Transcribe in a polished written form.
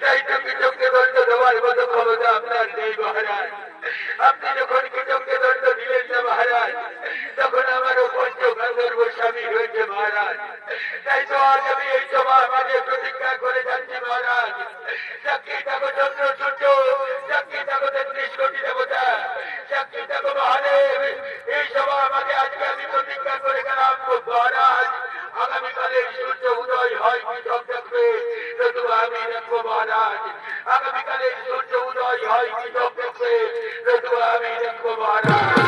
তাই তো কৃতজ্ঞ ধন্যবাদ দেওয়ার মতো ক্ষমতা আপনার নেই মহারাজ। আপনি যখন কৃতজ্ঞ দণ্ড দিলেন না মহারাজ, তখন আমারও পঞ্চগন্ধর্ব স্বামী হয়েছে মহারাজ। তাই তো আজ আমি এই সভা মাঝে প্রতিজ্ঞা করে যাচ্ছি মহারাজ, সাক্ষী থাকো চন্দ্র সূর্য, সাক্ষী থাকো ৩৩ কোটি দেবতা, সাক্ষী থাকো মহাদেব, এই সভা মাঝে আজকে আমি প্রতিজ্ঞা করে গেলাম মহারাজ, আগামীকালের সূর্য উদয় হয় কৃষক দেখবে, নতুবা আমি দেখবো মহারাজ। আগামীকালের সূর্য উদয় হয় কৃষক দেখবে, নতুবা আমি দেখবো মহারাজ।